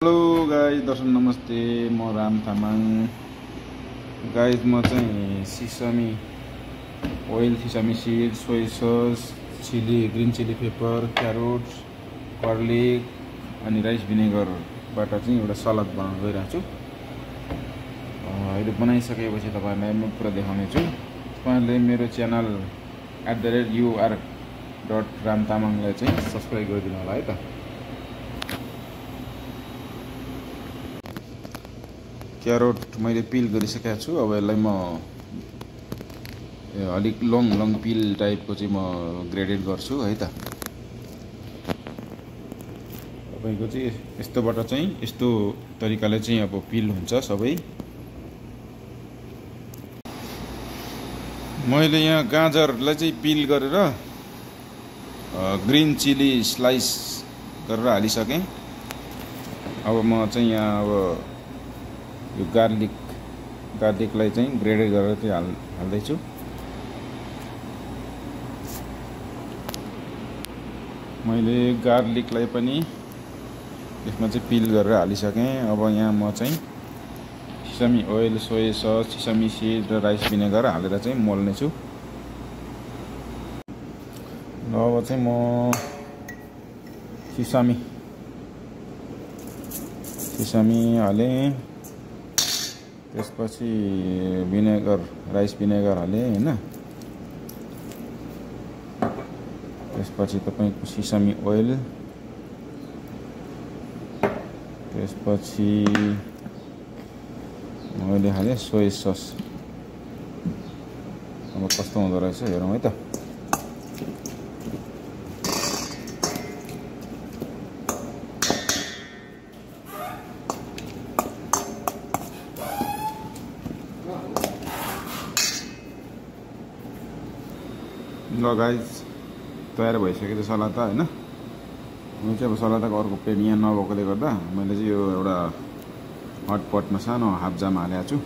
Hello guys, दर्शक नमस्ते। म राम तामाङ। गाइज म चाहिँ sesame oil, sesame seed, soya sauce, green chilli pepper, carrot, garlic अनि राइस भिनेगरबाट चाहिँ एउटा सलाद बनाउन गइरहेको छु। अहिले बनाइसकेपछि तपाईहरुलाई म पुरा देखाउने छु। तपाईहरुले मेरो च्यानल @ur.ramtamang लाई चाहिँ सब्स्क्राइब गरिदिनु होला है त। क्यारोट मैले पिल गरिसकेको छु। अब यसलाई म अलिक लङ पिल टाइपको चाहिँ म ग्रेडेड गर्छु है त। तपाईको चाहिँ यस्तोबाट चाहिँ यस्तो तरिकाले चाहिँ अब पिल हुन्छ सबै। मैले यहाँ गाजरलाई चाहिँ पिल गरेर ग्रीन चिली स्लाइस गरेर हालिसकेँ। अब म चाहिँ यहाँ अब यो गार्लिकलाई चाहिँ ग्रेडेड गरेर चाहिँ हाल्दैछु। मैले गार्लिकलाई पनि यसमा चाहिँ पिल गरेर हालिसकेँ। अब यहाँ म चाहिँ sesame oil, soya sauce, sesame seed र राइस भिनेगर हालेर चाहिँ मोल्ने छु। अब चाहिँ म सिसमी हालेँ, त्यसपछि राइस भिनेगर हालेँ हैन। त्यसपछि तपाईको सिसमी ओइल, त्यसपछि मैले हालेँ सोया सस। अब कस्तो हुँदो रहेछ हेरौँ है त। ल गाइज, तयार भइसक्यो त्यो सलाद हैन। मैले चाहिँ अब सलादको अर्को पेन यहाँ नभएकोले गर्दा मैले चाहिँ यो एउटा हटपटमा सानो हाफ जाम हालेको छु।